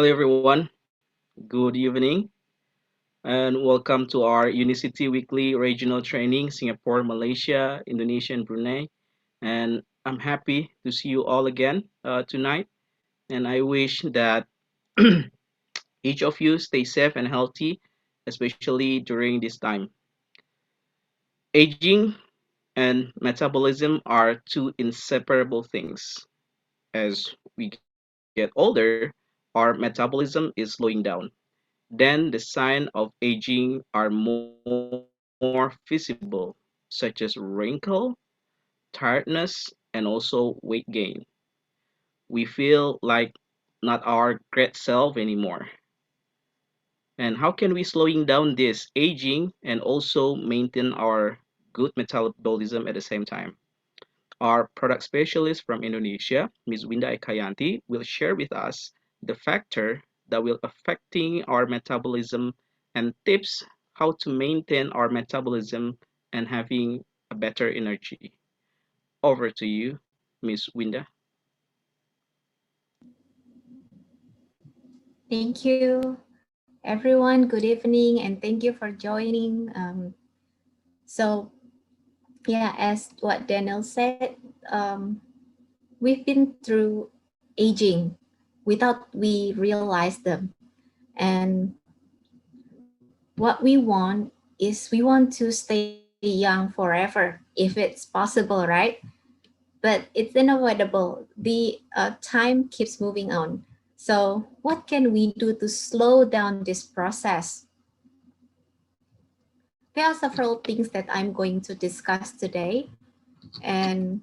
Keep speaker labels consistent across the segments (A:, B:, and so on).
A: Hello, everyone. Good evening, and welcome to our Unicity Weekly Regional Training, Singapore, Malaysia, Indonesia, and Brunei. And I'm happy to see you all again tonight. And I wish that each of you stay safe and healthy, especially during this time. Aging and metabolism are two inseparable things. As we get older, our metabolism is slowing down. Then the sign of aging are more visible, such as wrinkle, tiredness, and also weight gain. We feel like not our great self anymore. And how can we slowing down this aging and also maintain our good metabolism at the same time? Our product specialist from Indonesia, Ms. Winda Ekayanti, will share with us the factor that will affecting our metabolism and tips how to maintain our metabolism and having a better energy. Over to you, Ms. Winda.
B: Thank you, everyone. Good evening, and thank you for joining. So, yeah, as what Daniel said, we've been through aging without we realize them, and what we want is we want to stay young forever if it's possible, right? But it's unavoidable. The time keeps moving on. So, what can we do to slow down this process? There are several things that I'm going to discuss today, and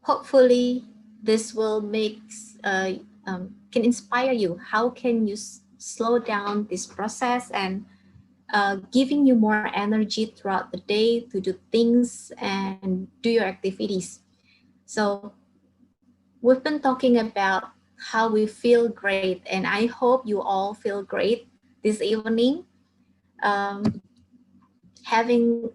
B: hopefully this will make can inspire you. How can you slow down this process and giving you more energy throughout the day to do things and do your activities. So we've been talking about how we feel great, and I hope you all feel great this evening. Um, Having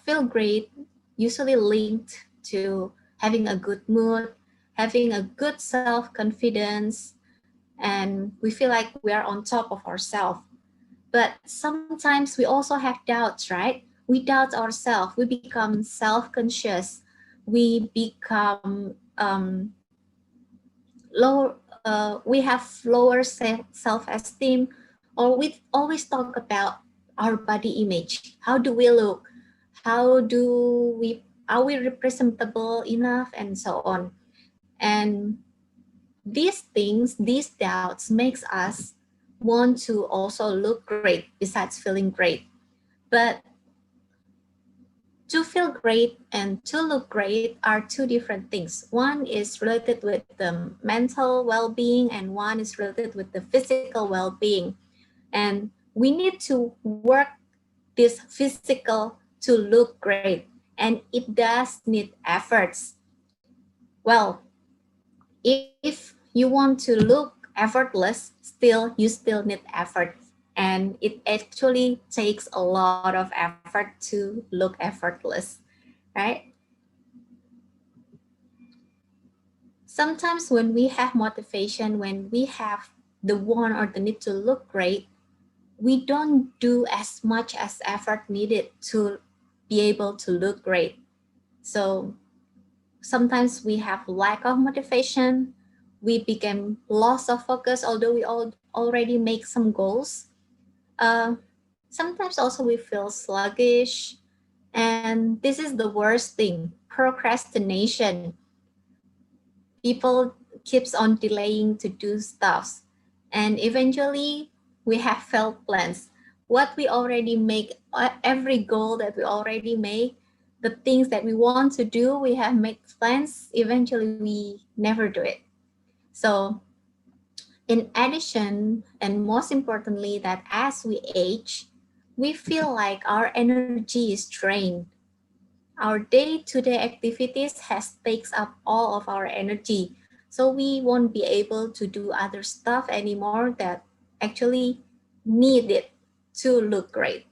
B: feel great usually linked to having a good mood, having a good self-confidence, and we feel like we are on top of ourselves. But sometimes we also have doubts, right? We doubt ourselves. We become self-conscious. We become low. We have lower self-esteem, or we always talk about our body image. How do we look? How do we are we representable enough, and so on. And these things, these doubts makes us want to also look great besides feeling great. But to feel great and to look great are two different things. One is related with the mental well-being, and one is related with the physical well-being. And we need to work this physical to look great, and it does need efforts. Well, if you want to look effortless, you still need effort, and it actually takes a lot of effort to look effortless, right? Sometimes when we have motivation, when we have the want or the need to look great, we don't do as much as effort needed to be able to look great. So sometimes we have lack of motivation, we become loss of focus, although we all already make some goals. uh, Sometimes also we feel sluggish, and this is the worst thing, procrastination. People keeps on delaying to do stuffs, and eventually we have failed plans. What we already make, every goal that we already make, the things that we want to do, we have made plans, eventually we never do it. So in addition, and most importantly, that as we age, we feel like our energy is drained. Our day-to-day activities has takes up all of our energy. So we won't be able to do other stuff anymore that actually need it to look great.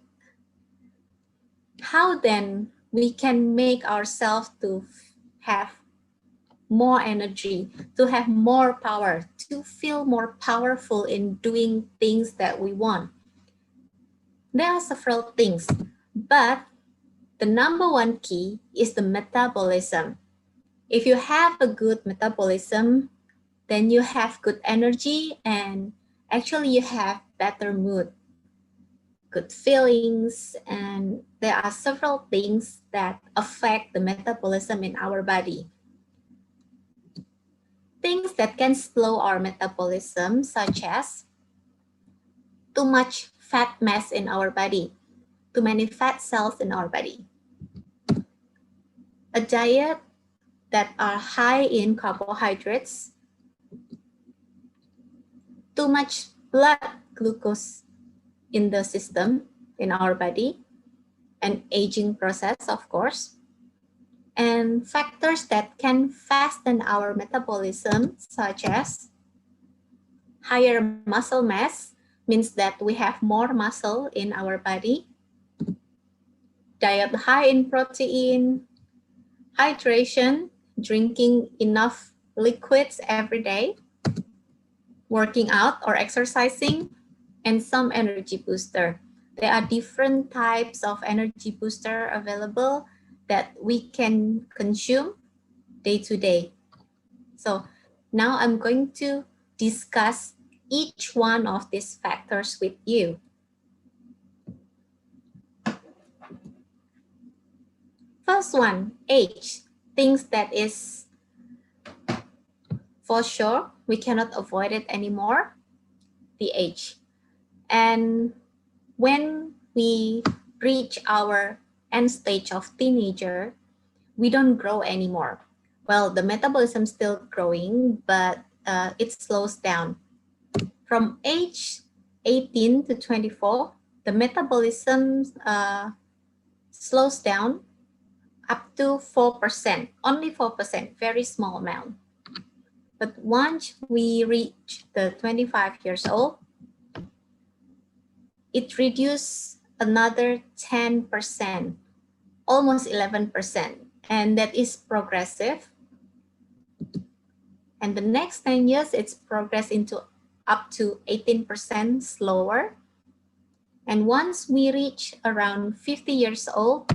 B: How then we can make ourselves to have more energy, to have more power, to feel more powerful in doing things that we want. There are several things, but the number one key is the metabolism. If you have a good metabolism, then you have good energy and actually you have better mood, good feelings, and there are several things that affect the metabolism in our body. Things that can slow our metabolism, such as too much fat mass in our body, too many fat cells in our body, a diet that are high in carbohydrates, too much blood glucose in the system in our body, an aging process, of course, and factors that can fasten our metabolism, such as higher muscle mass, means that we have more muscle in our body, diet high in protein, hydration, drinking enough liquids every day, working out or exercising, and some energy booster. There are different types of energy booster available that we can consume day to day. So now I'm going to discuss each one of these factors with you. First one, age. Things that is for sure, we cannot avoid it anymore, the age. And when we reach our end stage of teenager, we don't grow anymore. Well, the metabolism is still growing, but it slows down. From age 18 to 24, the metabolism slows down up to 4%, only 4%, very small amount. But once we reach the 25 years old, it reduces another 10%, almost 11%, and that is progressive. And the next 10 years, it's progressed into up to 18% slower. And once we reach around 50 years old,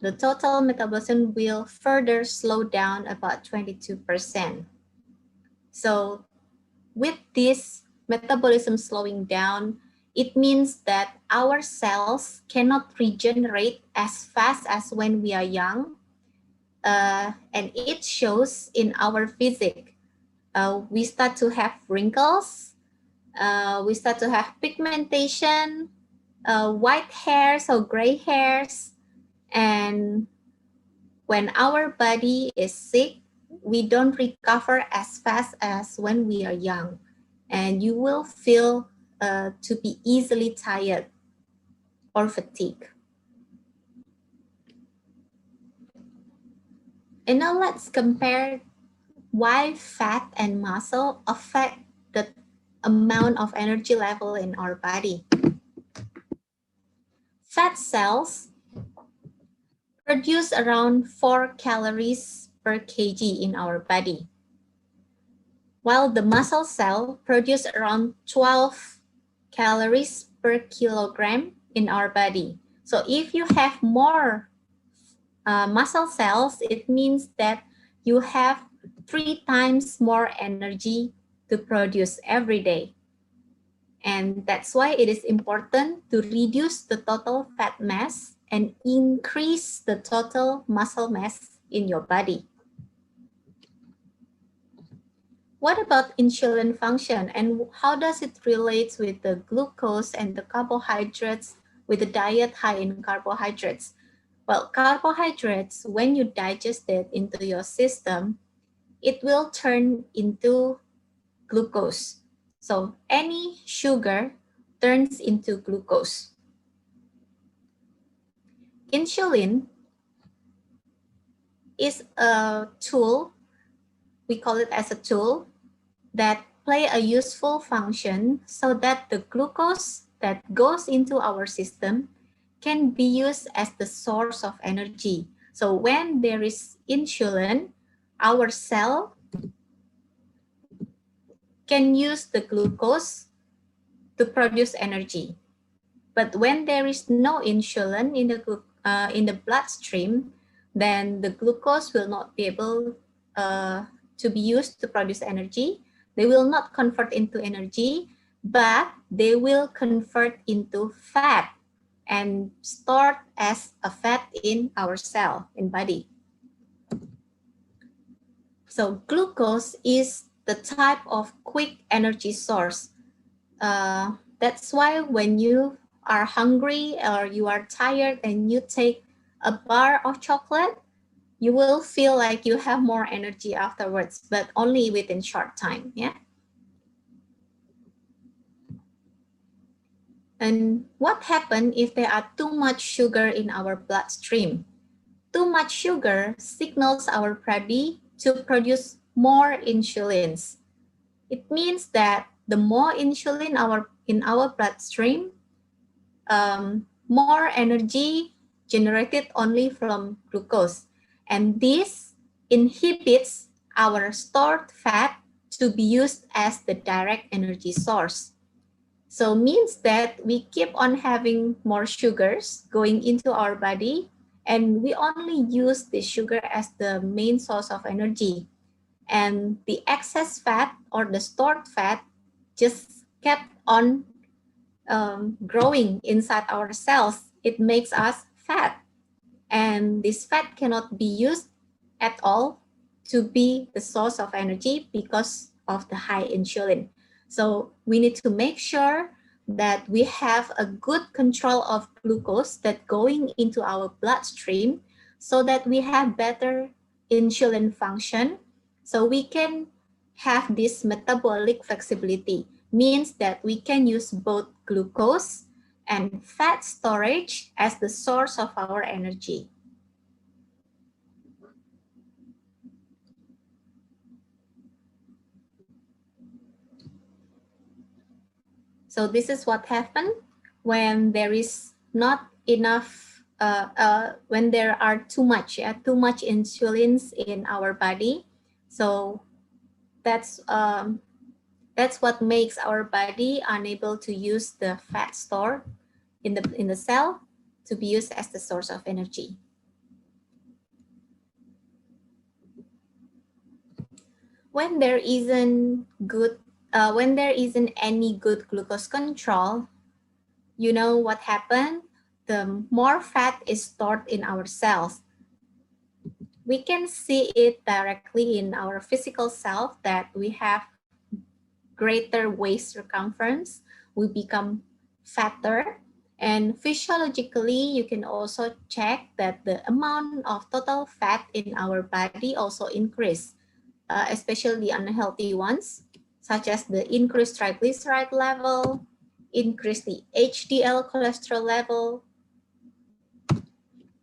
B: the total metabolism will further slow down about 22%. So with this metabolism slowing down, it means that our cells cannot regenerate as fast as when we are young. And it shows in our physique. We start to have wrinkles, we start to have pigmentation, white hairs or gray hairs. And when our body is sick, we don't recover as fast as when we are young. And you will feel to be easily tired or fatigued. And now let's compare why fat and muscle affect the amount of energy level in our body. Fat cells produce around 4 calories per kg in our body, while the muscle cell produce around 12 calories per kilogram in our body. So if you have more muscle cells, it means that you have 3 times more energy to produce every day. And that's why it is important to reduce the total fat mass and increase the total muscle mass in your body. What about insulin function, and how does it relate with the glucose and the carbohydrates with a diet high in carbohydrates? Well, carbohydrates, when you digest it into your system, it will turn into glucose. So any sugar turns into glucose. Insulin is a tool, we call it as a tool, that play a useful function so that the glucose that goes into our system can be used as the source of energy. So when there is insulin, our cell can use the glucose to produce energy. But when there is no insulin in the bloodstream, then the glucose will not be able to be used to produce energy. They will not convert into energy, but they will convert into fat and stored as a fat in our cell in body. So glucose is the type of quick energy source. That's why when you are hungry or you are tired and you take a bar of chocolate, you will feel like you have more energy afterwards, but only within short time. Yeah. And what happens if there are too much sugar in our bloodstream? Too much sugar signals our body to produce more insulins. It means that the more insulin in our bloodstream, more energy generated only from glucose. And this inhibits our stored fat to be used as the direct energy source. So means that we keep on having more sugars going into our body, and we only use the sugar as the main source of energy. And the excess fat or the stored fat just kept on growing inside our cells. It makes us fat. And this fat cannot be used at all to be the source of energy because of the high insulin. So we need to make sure that we have a good control of glucose that going into our bloodstream so that we have better insulin function. So we can have this metabolic flexibility, means that we can use both glucose and fat storage as the source of our energy. So this is what happens when there is not enough, when there are too much insulins in our body. So that's what makes our body unable to use the fat stored in the cell to be used as the source of energy. When there isn't any good glucose control, you know what happened? The more fat is stored in our cells. We can see it directly in our physical self that we have greater waist circumference. We become fatter. And physiologically, you can also check that the amount of total fat in our body also increase, especially the unhealthy ones, such as the increased triglyceride level, increase the HDL cholesterol level,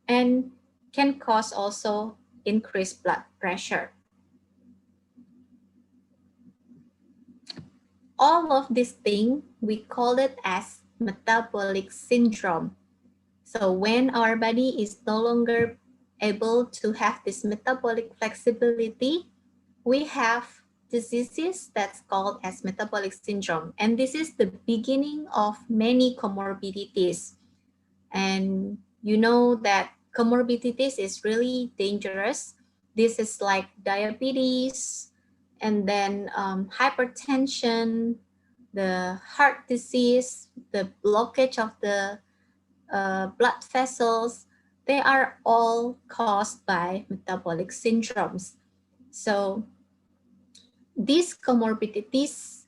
B: and can cause also increased blood pressure. All of these things, we call it as metabolic syndrome. So when our body is no longer able to have this metabolic flexibility, we have diseases that's called as metabolic syndrome. And this is the beginning of many comorbidities. And you know that comorbidities is really dangerous. This is like diabetes, and then hypertension, the heart disease, the blockage of the blood vessels. They are all caused by metabolic syndromes. So these comorbidities,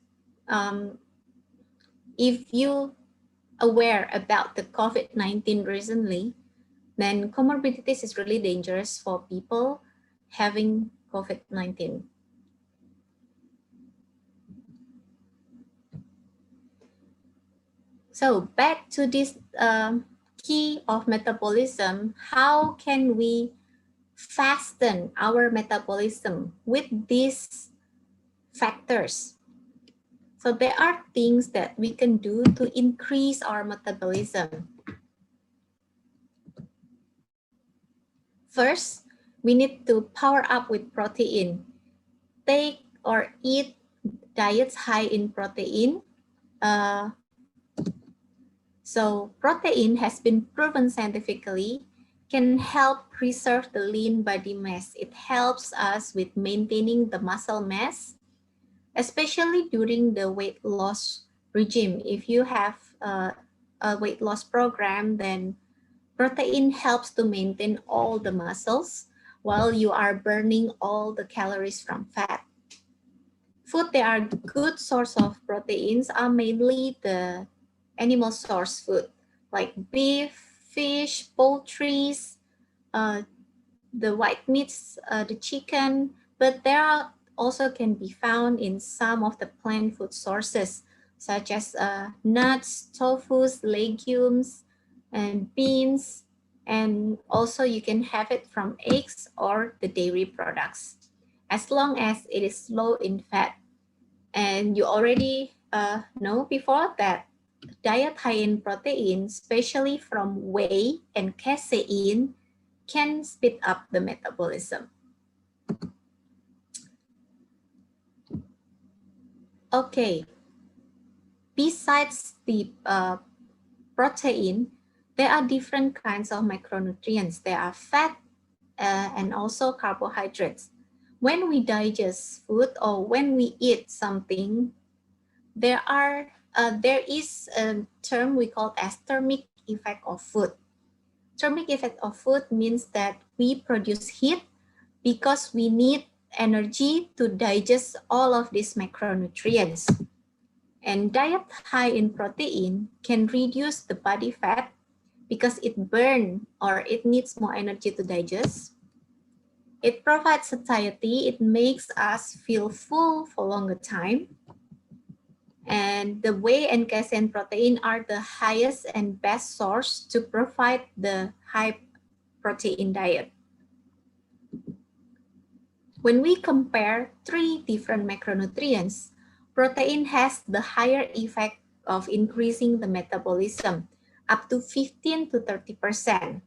B: if you aware about the COVID-19 recently, then comorbidities is really dangerous for people having COVID-19. So back to this key of metabolism, how can we fasten our metabolism with these factors? So there are things that we can do to increase our metabolism. First, We need to power up with protein. Take or eat diets high in protein. Uh, so protein has been proven scientifically can help preserve the lean body mass. It helps us with maintaining the muscle mass, especially during the weight loss regime. If you have a weight loss program, then protein helps to maintain all the muscles while you are burning all the calories from fat. Food that are good source of proteins are mainly the animal source food like beef, fish, poultries, uh, the white meats, the chicken, but there are also can be found in some of the plant food sources such as nuts, tofu, legumes, and beans, and also you can have it from eggs or the dairy products as long as it is low in fat. And you already know before that diet high in protein, especially from whey and casein, can speed up the metabolism. Okay, besides the protein, there are different kinds of micronutrients. There are fat and also carbohydrates. When we digest food or when we eat something, there is a term we call as thermic effect of food. Thermic effect of food means that we produce heat because we need energy to digest all of these macronutrients. And diet high in protein can reduce the body fat because it burns or it needs more energy to digest. It provides satiety, it makes us feel full for longer time. And the whey and casein protein are the highest and best source to provide the high protein diet. When we compare three different macronutrients, protein has the higher effect of increasing the metabolism up to 15 to 30%,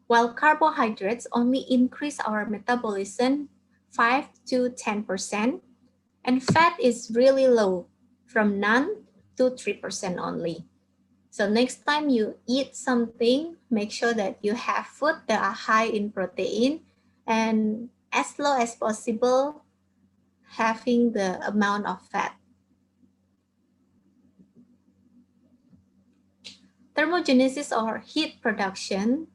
B: while carbohydrates only increase our metabolism 5 to 10%, and fat is really low, from none to 3% only. So next time you eat something, make sure that you have food that are high in protein and as low as possible having the amount of fat. Thermogenesis or heat production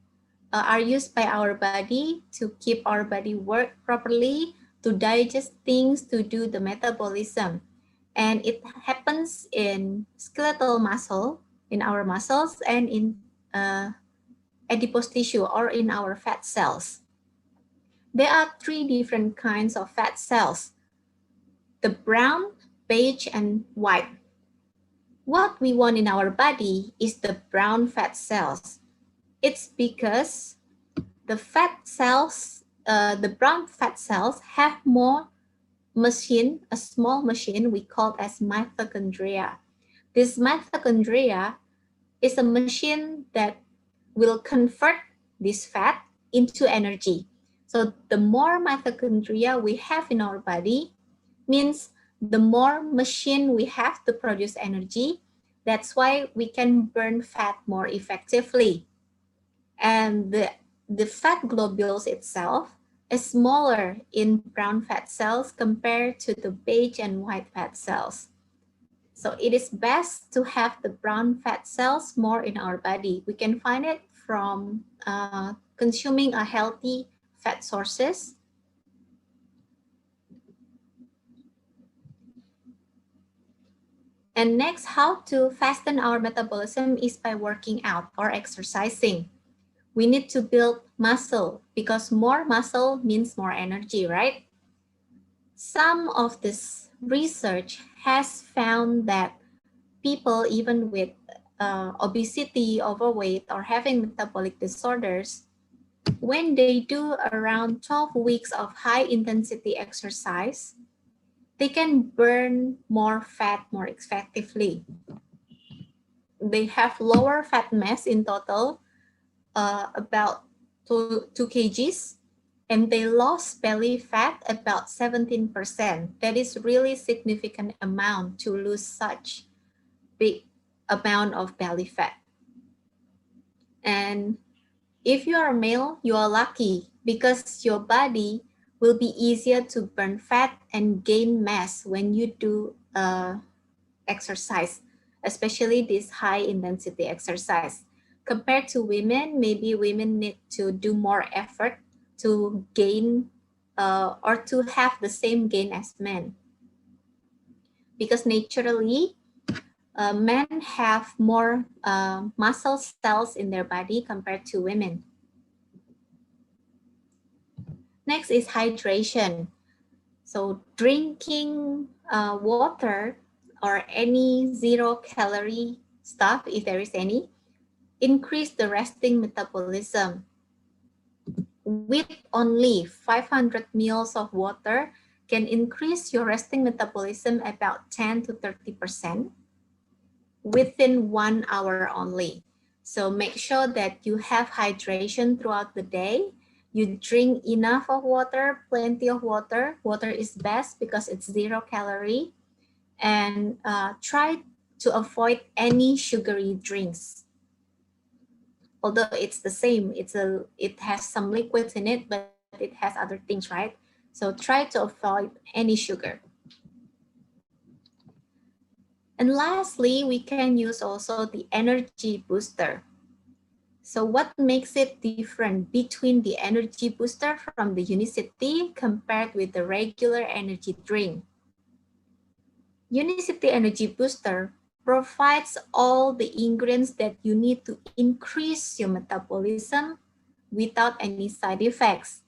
B: are used by our body to keep our body work properly, to digest things, to do the metabolism. And it happens in skeletal muscle, in our muscles, and in adipose tissue or in our fat cells. There are three different kinds of fat cells: the brown, beige, and white. What we want in our body is the brown fat cells. It's because the fat cells, the brown fat cells have more machine, a small machine we call as mitochondria. This mitochondria is a machine that will convert this fat into energy. So the more mitochondria we have in our body means the more machine we have to produce energy. That's why we can burn fat more effectively. And the fat globules itself is smaller in brown fat cells compared to the beige and white fat cells. So it is best to have the brown fat cells more in our body. We can find it from consuming a healthy fat sources. And next, how to fasten our metabolism is by working out or exercising. We need to build muscle because more muscle means more energy, right? Some of this research has found that people even with obesity, overweight, or having metabolic disorders, when they do around 12 weeks of high intensity exercise, they can burn more fat more effectively. They have lower fat mass in total, about 2 kgs, and they lost belly fat about 17%. That is really significant amount to lose such big amount of belly fat. And if you are a male, you are lucky because your body will be easier to burn fat and gain mass when you do exercise, especially this high intensity exercise. Compared to women, maybe women need to do more effort to gain or to have the same gain as men. Because naturally, men have more muscle cells in their body compared to women. Next is hydration. So drinking water or any zero calorie stuff, if there is any, increase the resting metabolism. With only 500 ml of water can increase your resting metabolism about 10 to 30% within 1 hour only. So make sure that you have hydration throughout the day. You drink enough of water, plenty of water. Water is best because it's zero calorie. And try to avoid any sugary drinks. Although it's the same, it has some liquids in it, but it has other things, right? So try to avoid any sugar. And lastly, we can use also the energy booster. So what makes it different between the energy booster from the Unicity compared with the regular energy drink? Unicity Energy Booster provides all the ingredients that you need to increase your metabolism without any side effects.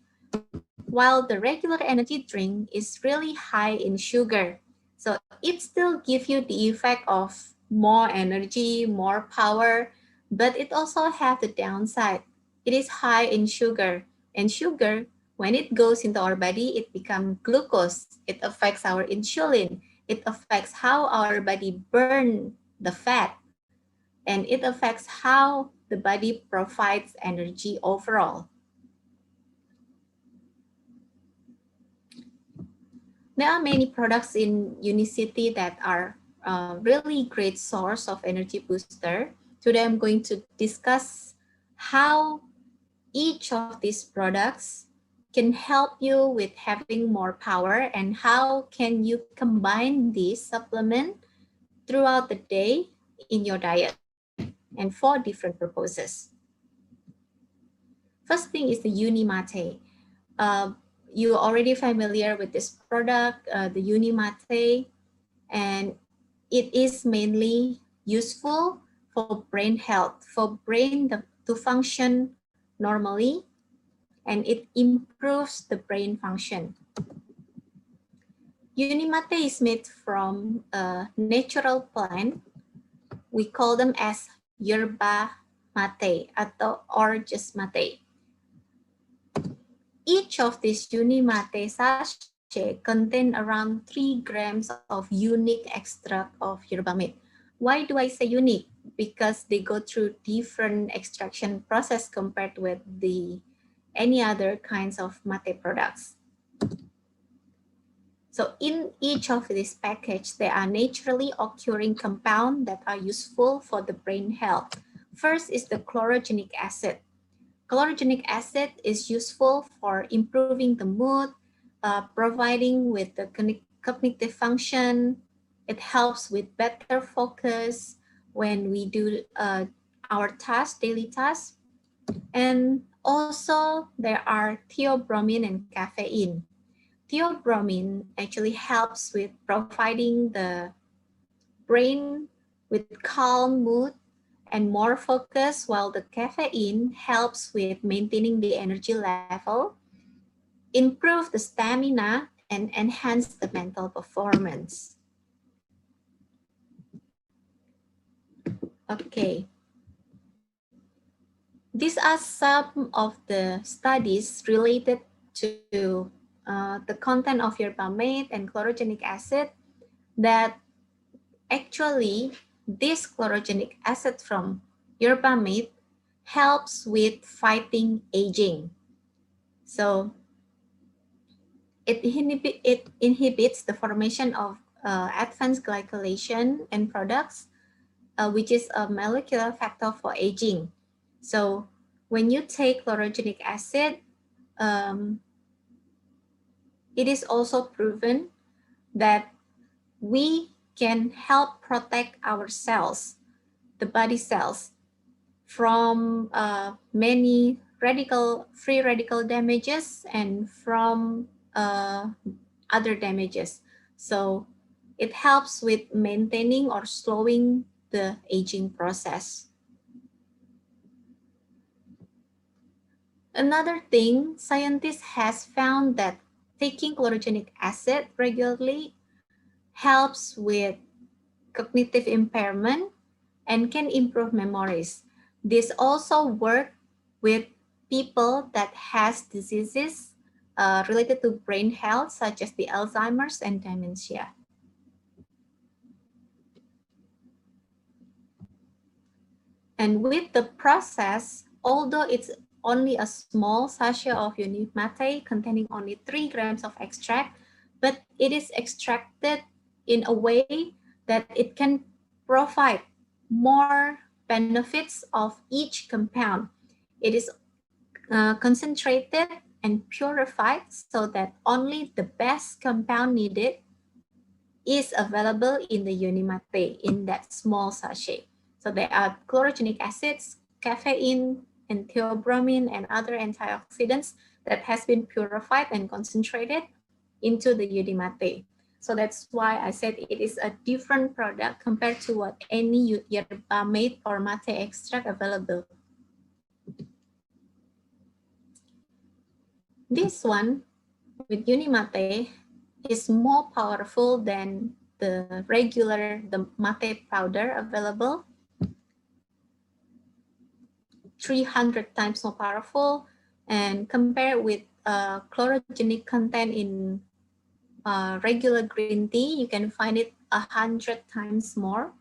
B: While the regular energy drink is really high in sugar, so it still gives you the effect of more energy, more power, but it also has the downside. It is high in sugar, and sugar, when it goes into our body, it becomes glucose. It affects our insulin. It affects how our body burn the fat, and it affects how the body provides energy overall. There are many products in Unicity that are really great source of energy booster. Today I'm going to discuss how each of these products can help you with having more power and how can you combine this supplement throughout the day in your diet and for different purposes. First thing is the Unimate. Uh, you're already familiar with this product, the Unimate, and it is mainly useful for brain health, for brain to function normally, and it improves the brain function. Unimate is made from a natural plant. We call them as yerba mate or just mate. Each of these Unimate sachet contain around 3 grams of unique extract of yerba mate. Why do I say unique? Because they go through different extraction process compared with any other kinds of mate products. So in each of these package, there are naturally occurring compounds that are useful for the brain health. First is the chlorogenic acid. Chlorogenic acid is useful for improving the mood, providing with the cognitive function. It helps with better focus when we do our tasks, daily tasks. And also there are theobromine and caffeine. Theobromine actually helps with providing the brain with calm mood and more focus, while the caffeine helps with maintaining the energy level, improve the stamina, and enhance the mental performance. Okay. These are some of the studies related to the content of yerba mate and chlorogenic acid that actually this chlorogenic acid from yerba mate helps with fighting aging. So It inhibits the formation of advanced glycolation end products, which is a molecular factor for aging. So when you take chlorogenic acid, um, it is also proven that we can help protect our cells, the body cells, from many free radical damages and from other damages. So it helps with maintaining or slowing the aging process. Another thing, scientists has found that taking chlorogenic acid regularly helps with cognitive impairment and can improve memories. This also work with people that has diseases related to brain health, such as the Alzheimer's and dementia. And with the process, although it's only a small sachet of Unimate containing only 3 grams of extract, but it is extracted in a way that it can provide more benefits of each compound. It is concentrated and purified so that only the best compound needed is available in the Unimate in that small sachet. So there are chlorogenic acids, caffeine, and theobromine, and other antioxidants that has been purified and concentrated into the Unimate. So that's why I said it is a different product compared to what any yerba mate or mate extract available. This one with Unimate is more powerful than the mate powder available, 300 times more powerful, and compared with chlorogenic content in regular green tea, you can find it 100 times more.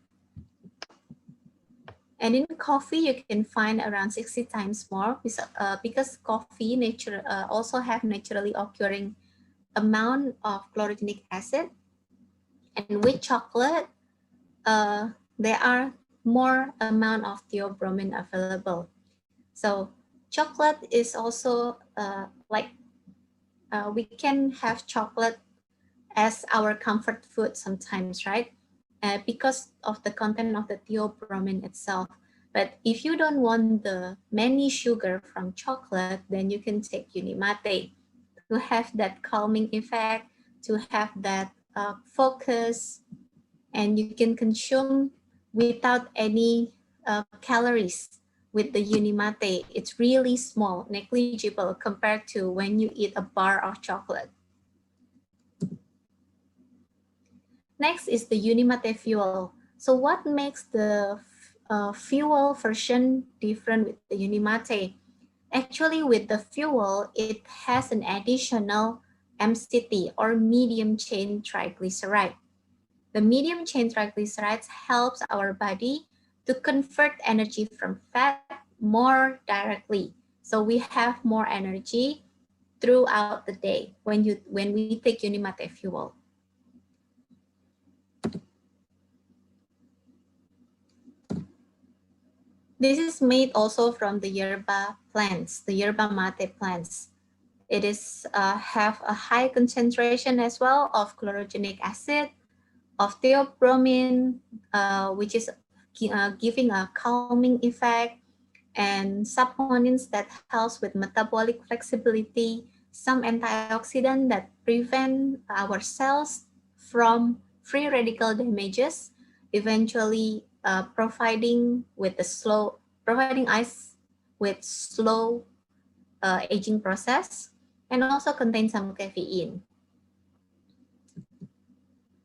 B: And in coffee, you can find around 60 times more because coffee also have naturally occurring amount of chlorogenic acid. And with chocolate, there are more amount of theobromine available. So chocolate is also we can have chocolate as our comfort food sometimes, right? Because of the content of the theobromine itself. But if you don't want the many sugar from chocolate, then you can take Unimate to have that calming effect, to have that focus, and you can consume without any calories with the Unimate. It's really small, negligible compared to when you eat a bar of chocolate. Next is the Unimate fuel. So what makes the fuel version different with the Unimate? Actually, with the fuel, it has an additional MCT or medium chain triglyceride. The medium chain triglycerides helps our body to convert energy from fat more directly. So we have more energy throughout the day when we take Unimate fuel. This is made also from the yerba plants, the yerba mate plants. It is have a high concentration as well of chlorogenic acid, of theobromine, which is giving a calming effect, and saponins that helps with metabolic flexibility, some antioxidant that prevent our cells from free radical damages, eventually providing us with slow aging process, and also contain some caffeine.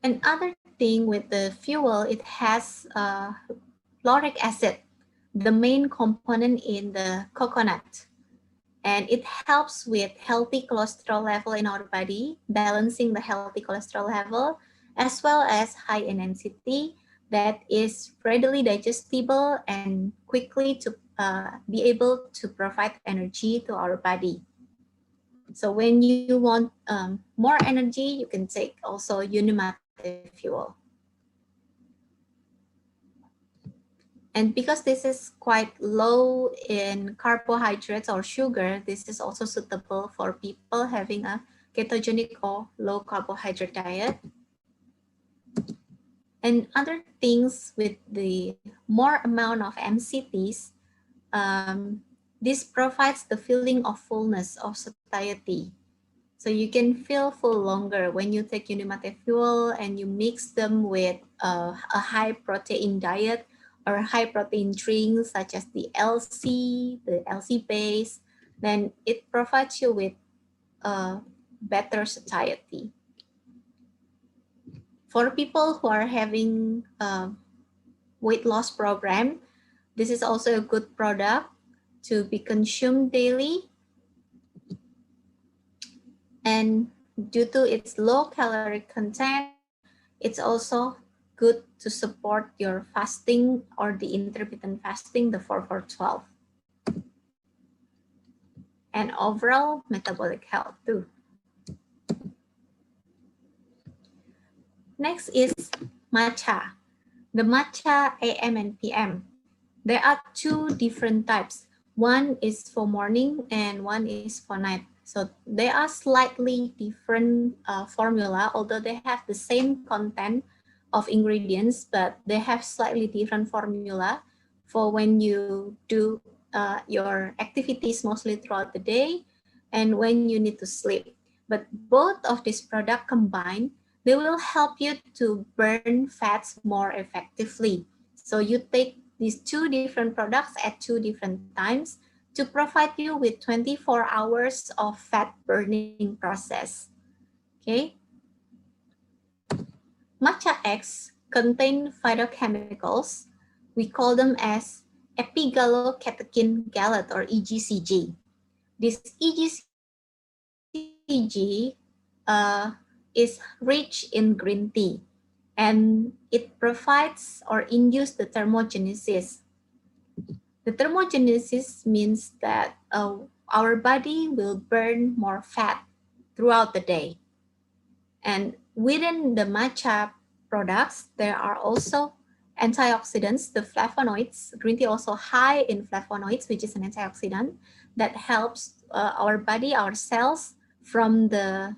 B: Another thing with the fuel, it has lauric acid, the main component in the coconut. And it helps with healthy cholesterol level in our body, balancing the healthy cholesterol level, as well as high NNCT that is readily digestible and quickly to be able to provide energy to our body. So when you want more energy, you can take also Unimate fuel. And because this is quite low in carbohydrates or sugar, this is also suitable for people having a ketogenic or low carbohydrate diet. And other things with the more amount of MCTs, this provides the feeling of fullness, of satiety. So you can feel full longer when you take Unimate fuel and you mix them with a high protein diet or high protein drinks such as the LC base, then it provides you with better satiety. For people who are having a weight loss program, this is also a good product to be consumed daily. And due to its low calorie content, it's also good to support your fasting or the intermittent fasting, the 4-4-12, and overall metabolic health too. Next is matcha. The matcha AM and PM. There are two different types. One is for morning and one is for night. So they are slightly different formula, although they have the same content of ingredients, but they have slightly different formula for when you do your activities mostly throughout the day and when you need to sleep. But both of these products combined, they will help you to burn fats more effectively. So you take these two different products at two different times to provide you with 24 hours of fat burning process. Okay. Matcha X contain phytochemicals. We call them as epigallocatechin gallate or EGCG. This EGCG is rich in green tea, and it provides or induces the thermogenesis. The thermogenesis means that our body will burn more fat throughout the day. And within the matcha products, there are also antioxidants, the flavonoids. Green tea also high in flavonoids, which is an antioxidant that helps our body, our cells from the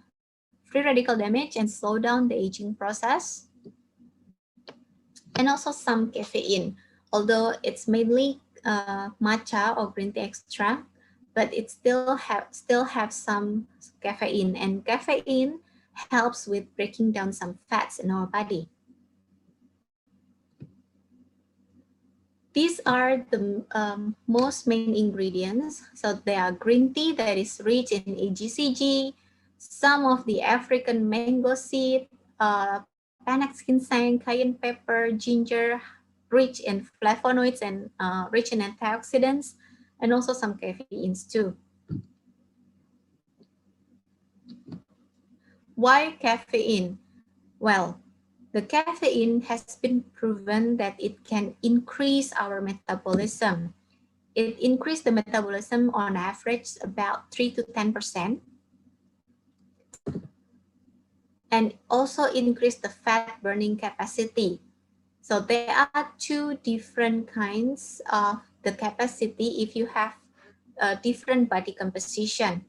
B: free radical damage and slow down the aging process. And also some caffeine, although it's mainly matcha or green tea extract, but it still have some caffeine, and caffeine helps with breaking down some fats in our body. These are the most main ingredients. So there are green tea that is rich in AGCG, some of the African mango seed, panax ginseng, cayenne pepper, ginger, rich in flavonoids and rich in antioxidants, and also some caffeines too. Why caffeine? Well, the caffeine has been proven that it can increase our metabolism. It increased the metabolism on average about 3 to 10%, and also increase the fat burning capacity. So there are two different kinds of the capacity if you have a different body composition.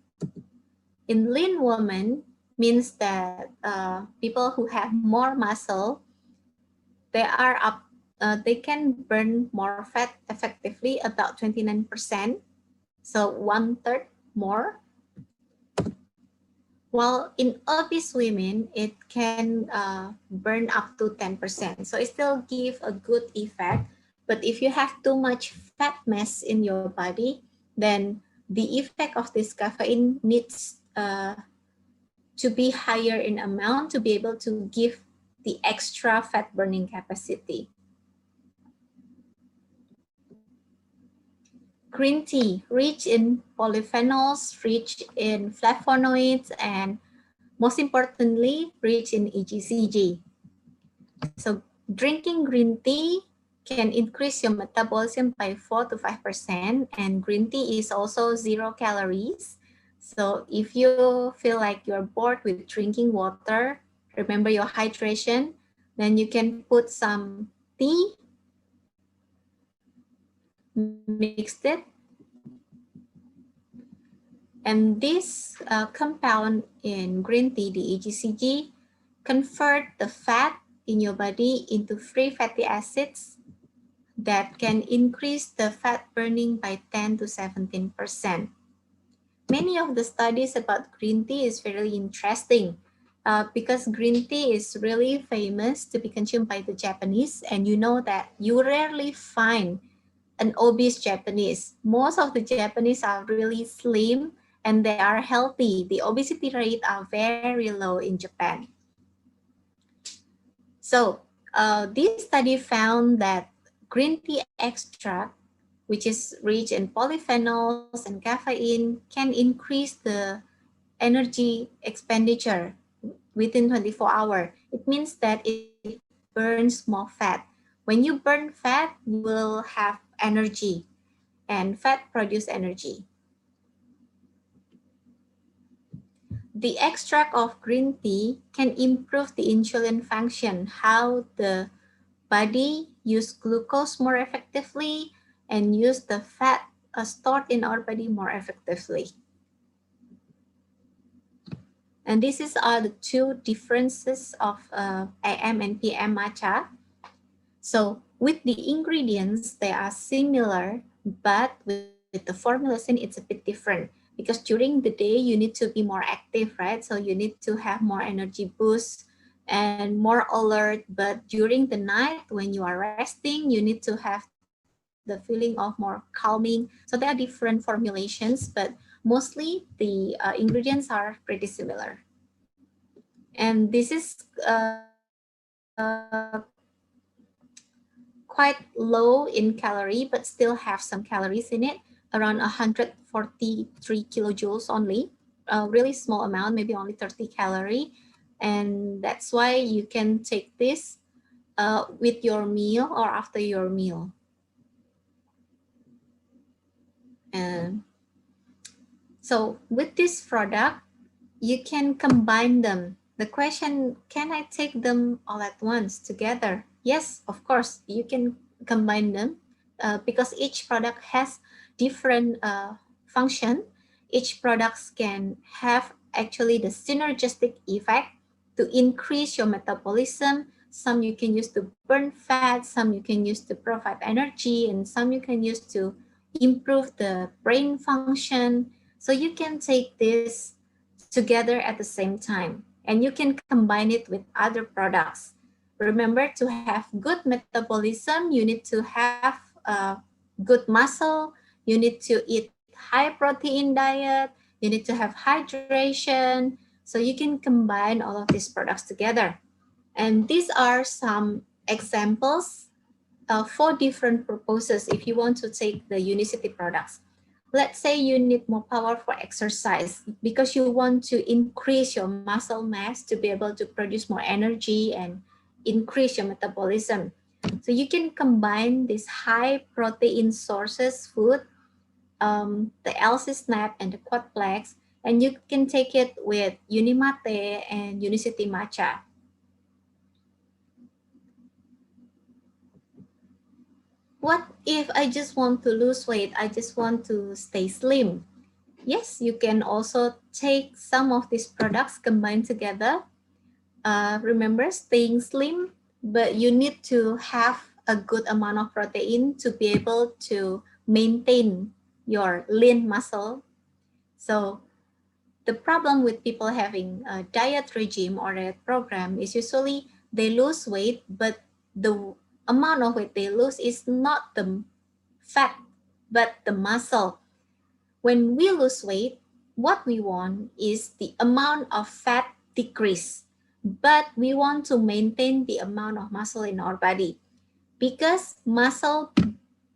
B: In lean women means that people who have more muscle, they can burn more fat effectively, about 29%, so 1/3 more. While in obese women, it can burn up to 10%. So it still gives a good effect. But if you have too much fat mass in your body, then the effect of this caffeine needs to be higher in amount to be able to give the extra fat burning capacity. Green tea, rich in polyphenols, rich in flavonoids, and most importantly, rich in EGCG. So drinking green tea can increase your metabolism by 4 to 5%, and green tea is also 0 calories. So if you feel like you're bored with drinking water, remember your hydration, then you can put some tea, mixed it, and this compound in green tea, the AGCG, convert the fat in your body into free fatty acids that can increase the fat burning by 10 to 17%. Many of the studies about green tea is very interesting because green tea is really famous to be consumed by the Japanese, and you know that you rarely find an obese Japanese. Most of the Japanese are really slim and they are healthy. The obesity rate are very low in Japan. So this study found that green tea extract, which is rich in polyphenols and caffeine, can increase the energy expenditure within 24 hours. It means that it burns more fat. When you burn fat, you will have energy, and fat produce energy. The extract of green tea can improve the insulin function, how the body use glucose more effectively and use the fat stored in our body more effectively. And this is are the two differences of AM and PM matcha. So with the ingredients, they are similar, but with the formulation, it's a bit different because during the day, you need to be more active, right? So you need to have more energy boost and more alert. But during the night, when you are resting, you need to have the feeling of more calming. So there are different formulations, but mostly the ingredients are pretty similar. And this is quite low in calorie, but still have some calories in it, around 143 kilojoules only, a really small amount, maybe only 30 calorie. And that's why you can take this with your meal or after your meal. And so with this product, you can combine them. The question, can I take them all at once together? Yes, of course, you can combine them because each product has different function. Each products can have actually the synergistic effect to increase your metabolism. Some you can use to burn fat, some you can use to provide energy, and some you can use to improve the brain function. So you can take this together at the same time, and you can combine it with other products. Remember, to have good metabolism, you need to have good muscle, you need to eat high protein diet, you need to have hydration. So you can combine all of these products together. And these are some examples for different purposes if you want to take the Unicity products. Let's say you need more power for exercise because you want to increase your muscle mass to be able to produce more energy and increase your metabolism. So you can combine these high protein sources food, the LC Snap and the Quadplex, and you can take it with Unimate and Unicity Matcha. What if I just want to lose weight? I just want to stay slim. Yes, you can also take some of these products combined together. Remember, staying slim, but you need to have a good amount of protein to be able to maintain your lean muscle. So the problem with people having a diet regime or a program is usually they lose weight, but the amount of weight they lose is not the fat, but the muscle. When we lose weight, what we want is the amount of fat decrease, but we want to maintain the amount of muscle in our body because muscle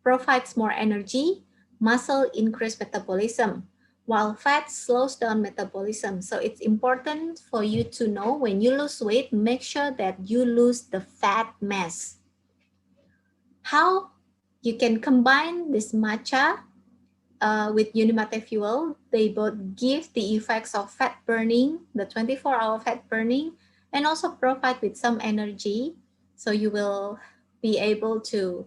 B: provides more energy, muscle increase metabolism, while fat slows down metabolism. So it's important for you to know when you lose weight, make sure that you lose the fat mass. How you can combine this matcha with Unimate fuel, they both give the effects of fat burning, the 24-hour fat burning, and also provide with some energy. So you will be able to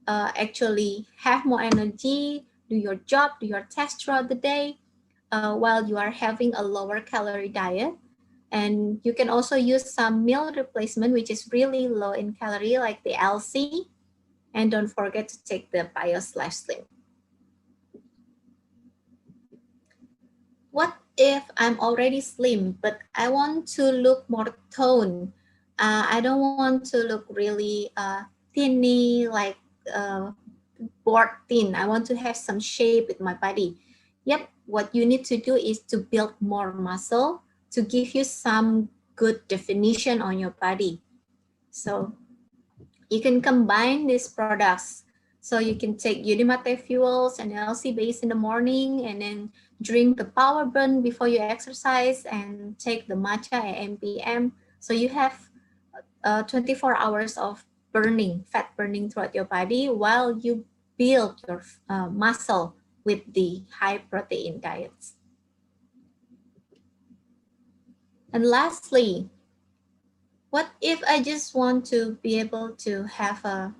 B: actually have more energy, do your job, do your tasks throughout the day, while you are having a lower calorie diet. And you can also use some meal replacement, which is really low in calorie, like the LC. And don't forget to take the Bio/Slim. What if I'm already slim, but I want to look more toned? I don't want to look really thinny, like board thin. I want to have some shape with my body. Yep, what you need to do is to build more muscle to give you some good definition on your body. So you can combine these products. So you can take Unimate fuels and LC base in the morning, and then drink the power burn before you exercise, and take the matcha at m.p.m. So you have 24 hours of burning, fat burning throughout your body while you build your muscle with the high protein diets. And lastly, what if I just want to be able to have a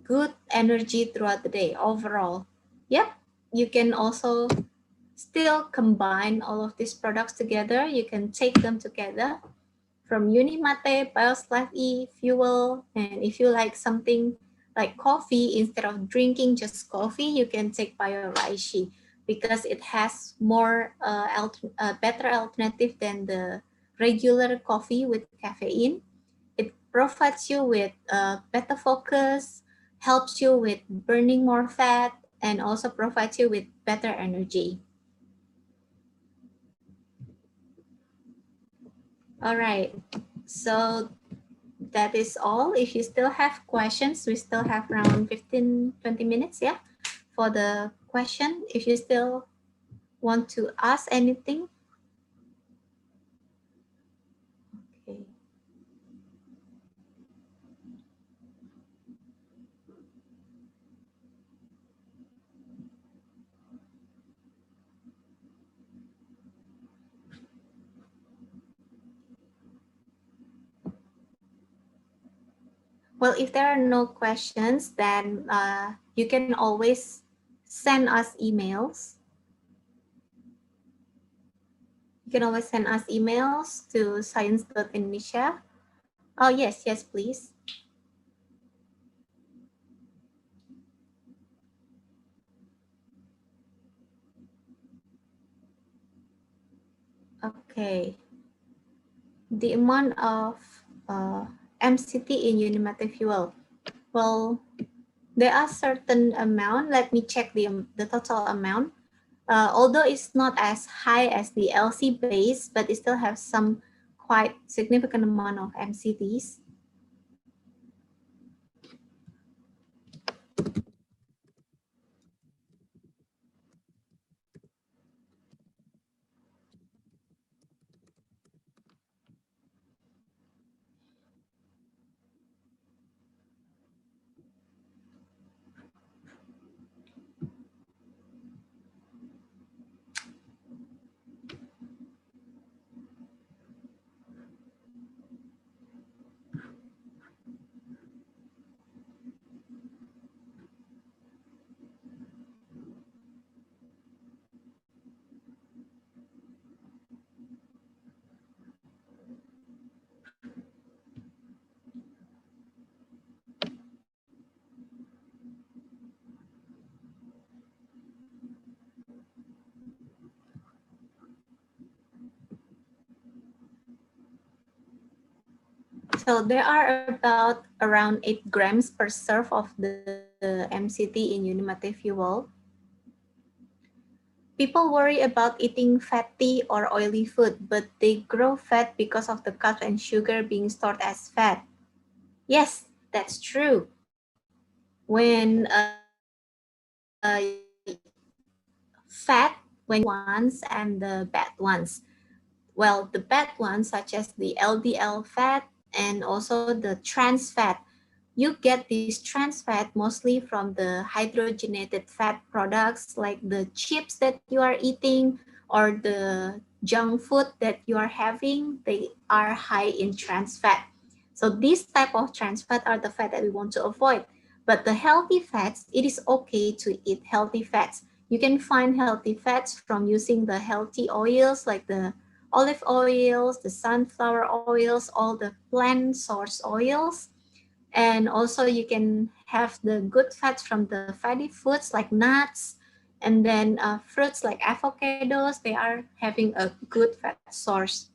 B: good energy throughout the day overall? Yep, you can also still combine all of these products together. You can take them together from Unimate, Bio/E, Fuel, and if you like something like coffee, instead of drinking just coffee, you can take Bio Reishi because it has more better alternative than the regular coffee with caffeine. It provides you with better focus, helps you with burning more fat, and also provides you with better energy. All right, so that is all. If you still have questions, we still have around 15-20 minutes, yeah, for the question. If you still want to ask anything. Okay. Well, if there are no questions, then you can always send us emails. You can always send us emails to science.indonesia. Oh, yes, yes, please. Okay. The amount of MCT in Unimate fuel. Well, there are certain amount. Let me check the total amount. Although it's not as high as the LC base, but it still has some quite significant amount of MCTs. So there are about around 8 grams per serve of the MCT in Unimate fuel. People worry about eating fatty or oily food, but they grow fat because of the carbs and sugar being stored as fat. Yes, that's true. When fat, when ones and the bad ones. Well, the bad ones such as the LDL fat and also the trans fat, you get this trans fat mostly from the hydrogenated fat products like the chips that you are eating or the junk food that you are having. They are high in trans fat. So these type of trans fat are the fat that we want to avoid. But the healthy fats, it is okay to eat healthy fats. You can find healthy fats from using the healthy oils like the olive oils, the sunflower oils, all the plant source oils. And also you can have the good fats from the fatty foods like nuts, and then fruits like avocados. They are having a good fat source.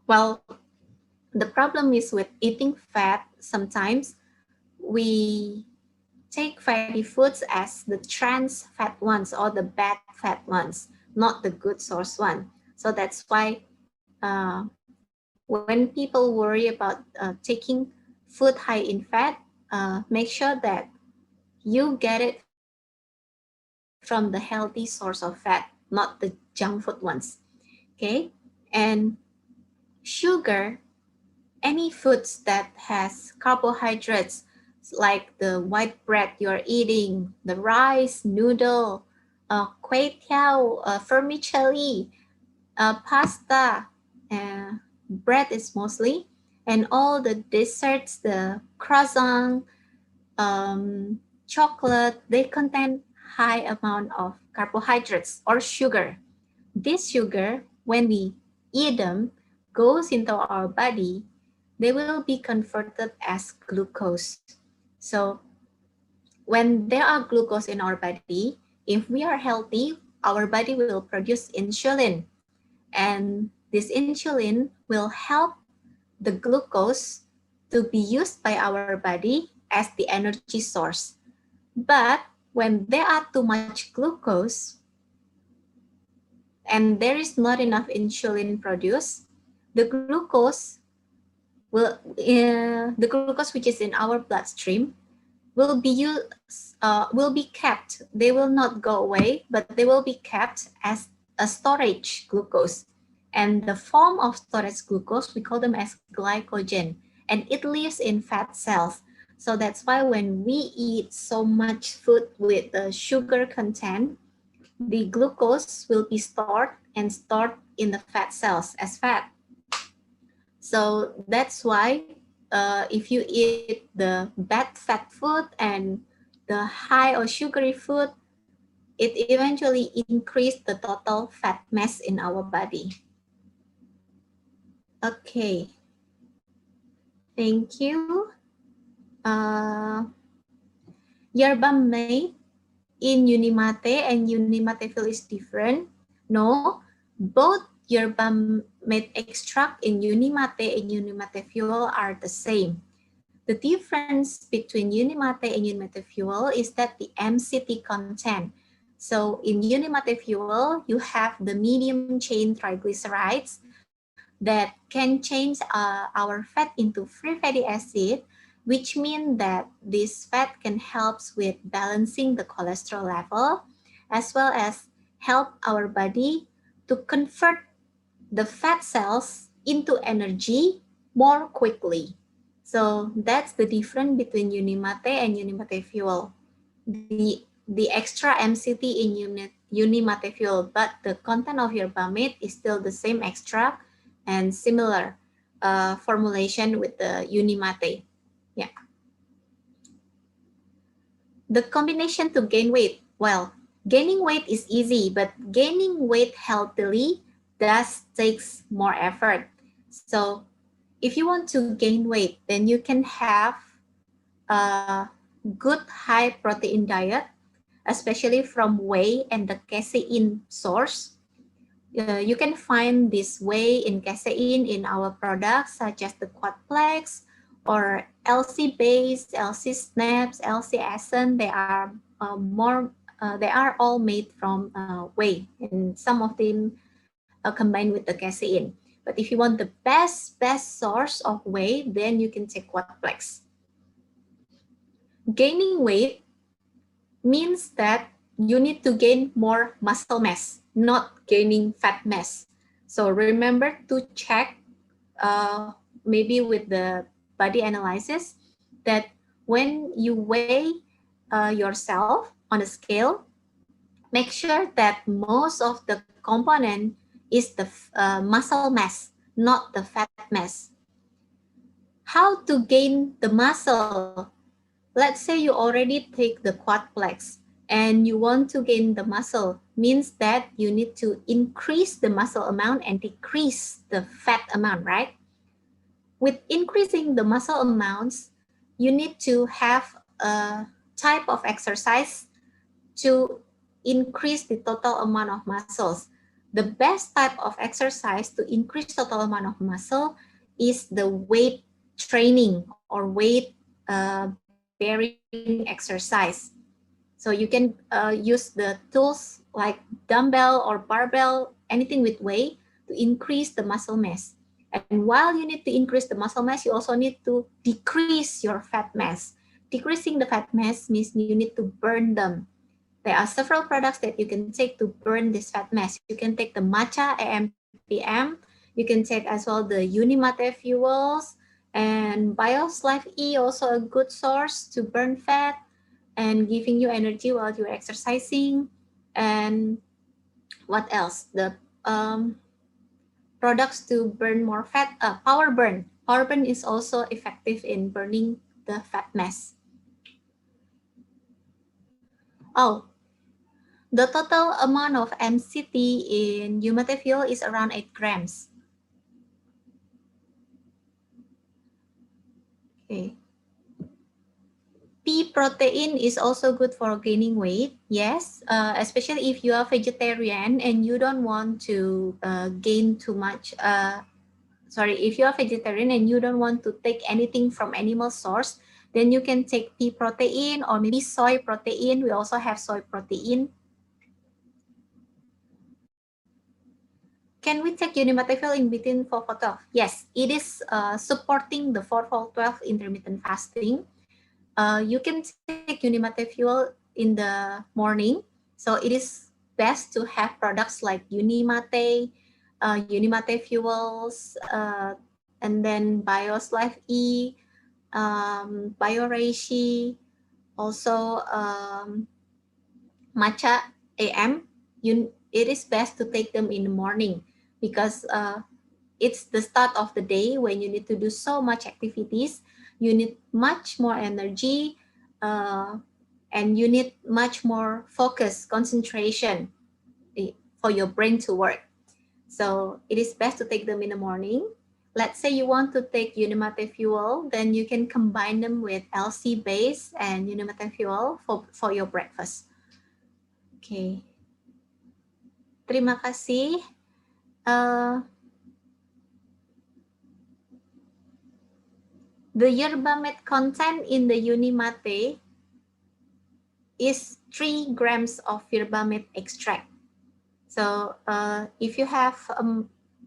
B: Well, the problem is with eating fat, sometimes we take fatty foods as the trans fat ones or the bad fat ones, not the good source one. So that's why when people worry about taking food high in fat, make sure that you get it from the healthy source of fat, not the junk food ones. Okay? And sugar, any foods that has carbohydrates like the white bread you're eating, the rice, noodle, kway teow, vermicelli, pasta, bread is mostly, and all the desserts, the croissant, chocolate, they contain high amount of carbohydrates or sugar. This sugar, when we eat them, goes into our body, they will be converted as glucose. So when there are glucose in our body, if we are healthy, our body will produce insulin. And this insulin will help the glucose to be used by our body as the energy source. But when there are too much glucose and there is not enough insulin produced, the glucose the glucose which is in our bloodstream will be kept. They will not go away, but they will be kept as a storage glucose. And the form of storage glucose, we call them as glycogen, and it lives in fat cells. So that's why when we eat so much food with the sugar content, the glucose will be stored and stored in the fat cells as fat. So that's why if you eat the bad fat food and the high or sugary food, it eventually increases the total fat mass in our body. Okay, thank you. Yerba mate in Unimate and Unimate fuel is different. No, both yerba mate extract in Unimate and Unimate fuel are the same. The difference between Unimate and Unimate fuel is that the MCT content. So in Unimate fuel, you have the medium chain triglycerides that can change our fat into free fatty acid, which means that this fat can help with balancing the cholesterol level, as well as help our body to convert the fat cells into energy more quickly. So that's the difference between Unimate and Unimate fuel. The extra MCT in Unimate fuel, but the content of your mate is still the same extract and similar formulation with the Unimate. Yeah. The combination to gain weight. Well, gaining weight is easy, but gaining weight healthily does takes more effort. So if you want to gain weight, then you can have a good high protein diet, especially from whey and the casein source. You can find this whey in casein in our products such as the quadplex or LC base, LC snaps, LC asen. They are all made from whey, and some of them combined with the casein. But if you want the best source of whey, then you can take quadplex. Gaining weight means that you need to gain more muscle mass, not gaining fat mass. So remember to check maybe with the body analysis that when you weigh yourself on a scale, make sure that most of the component is the muscle mass, not the fat mass. How to gain the muscle? Let's say you already take the quadplex and you want to gain the muscle, means that you need to increase the muscle amount and decrease the fat amount, right? With increasing the muscle amounts, you need to have a type of exercise to increase the total amount of muscles. The best type of exercise to increase total amount of muscle is the weight training or weight bearing exercise. So you can use the tools like dumbbell or barbell, anything with weight to increase the muscle mass. And while you need to increase the muscle mass, you also need to decrease your fat mass. Decreasing the fat mass means you need to burn them. There are several products that you can take to burn this fat mass. You can take the Matcha AMPM. You can take as well the Unimate fuels, and Bios Life E, also a good source to burn fat and giving you energy while you're exercising. And what else? The products to burn more fat, Power Burn. Power Burn is also effective in burning the fat mass. Oh, the total amount of MCT in Unimate fuel is around 8 grams. Okay. Pea protein is also good for gaining weight. Yes, especially if you are vegetarian and you don't want to gain too much. If you are vegetarian and you don't want to take anything from animal source, then you can take pea protein or maybe soy protein. We also have soy protein. Can we take Unimate fuel in between 4-4-12? Yes, it is supporting the 4-4-12 intermittent fasting. You can take Unimate fuel in the morning. So it is best to have products like Unimate, Unimate fuels, and then Bios Life E, Bioreishi, also Matcha AM. It is best to take them in the morning because it's the start of the day when you need to do so much activities. You need much more energy and you need much more focus, concentration for your brain to work. So it is best to take them in the morning. Let's say you want to take Unimate fuel, then you can combine them with LC base and Unimate fuel for your breakfast. Okay. Terima kasih. The yerba mate content in the Unimate is 3 grams of yerba mate extract. So if you have,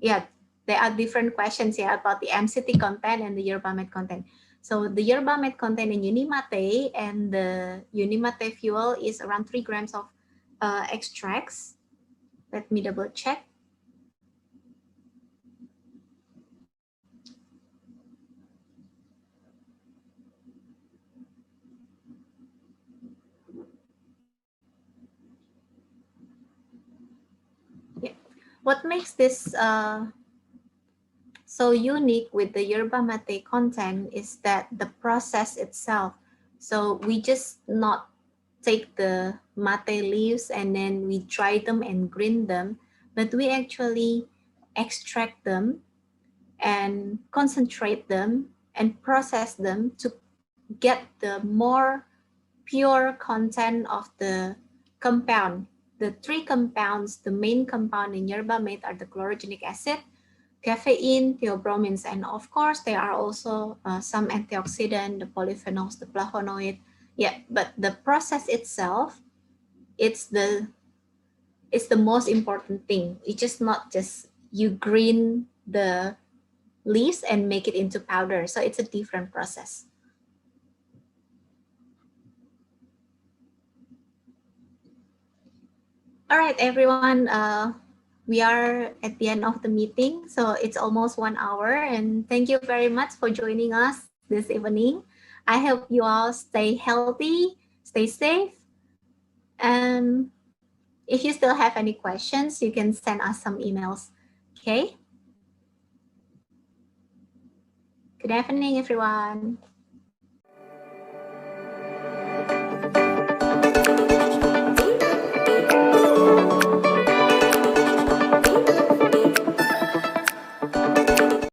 B: there are different questions here about the MCT content and the yerba mate content. So the yerba mate content in Unimate and the Unimate fuel is around 3 grams of extracts. Let me double check. Yeah. What makes this so unique with the yerba mate content is that the process itself. So we just not take the mate leaves and then we dry them and grind them, but we actually extract them and concentrate them and process them to get the more pure content of the compound. The 3 compounds, the main compound in yerba mate are the chlorogenic acid, caffeine, theobromines, and of course there are also some antioxidant, the polyphenols, the flavonoid. Yeah, but the process itself, it's the most important thing. It's just not just you grind the leaves and make it into powder. So it's a different process. All right, everyone. We are at the end of the meeting. So it's almost 1 hour. And thank you very much for joining us. this evening. I hope you all stay healthy, stay safe, and if you still have any questions, you can send us some emails. Okay? Good evening, everyone.